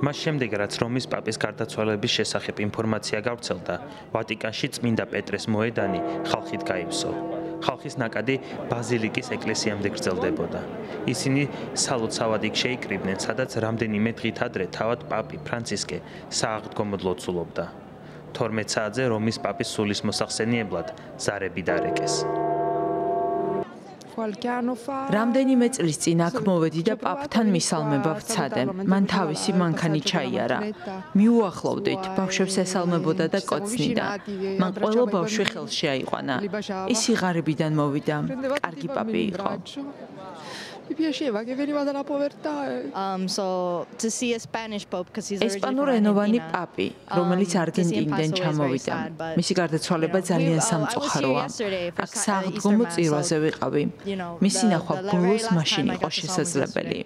მას შემდეგ, რაც რომის პაპის გარდაცვალების შესახებ ინფორმაცია გავრცელდა, ვატიკანში წმინდა პეტრეს მოედანი ხალხით გაივსო. ხალხის ნაკადი ბაზილიკის ეკლესიამდე გრძელდებოდა. ისინი სალოცავად იქ შეიკრიბნენ, სადაც რამდენიმე დღით ადრე თავად პაპი ფრანცისკე სააღდგომოდ ლოცულობდა. 12 საათზე რომის პაპის სულის მოსახსენიებლად ზარები დარეკეს. რამდენიმე წლის წინ აქ მოვედი და პაპთან მისალმება ვცადე. მან თავისი მანქანი ჩაიარა. მიუახლოვდით, ბავშვებს ესალმებოდა და კოცნიდა. მან ყველა ბავშვი ხელში აიყვანა. ის სიღარიბიდან მოვიდა. კარგი პაპი იყო. ესპანურენოვანი პაპი, რომელიც არგენტინიდან ჩამოვიდა. მისი გარდაცვალება ძალიან სამწუხაროა. აქ სააღდგომო წირვაზე ვიყავი. მისი ნახვა ბოლოს მაშინ იყო შესაძლებელი.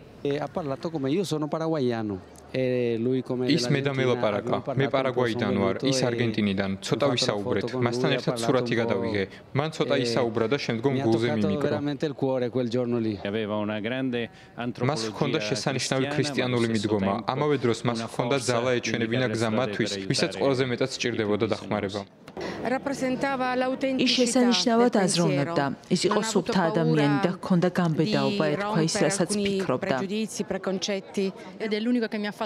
ის მე და მელაპარაკა. მე პარაგვაიდან ვარ, ის არგენტინიდან. ცოტა ვისაუბრეთ. მასთან ერთად სურათი გადავიღე. მან ცოტა ისაუბრა და შემდგომ გულზე მიმიკრო. მას ჰქონდა შესანიშნავი ქრისტიანული მიდგომა. ამავე დროს მას ჰქონდა ძალა ეჩვენებინა გზა მათთვის, ვისაც ყველაზე მეტად სჭირდებოდა დახმარება. ის შესანიშნავად აზროვნებდა. ის იყო სუფთა ადამიანი და ჰქონდა გამბედაობა ეთქვა ის, რასაც ფიქრობდა.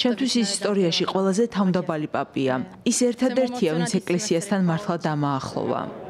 ჩემთვის ის ისტორიაში ყველაზე თავმდაბალი პაპია. ის ერთადერთია, ვინც ეკლესიასთან მართლა დამაახლოვა.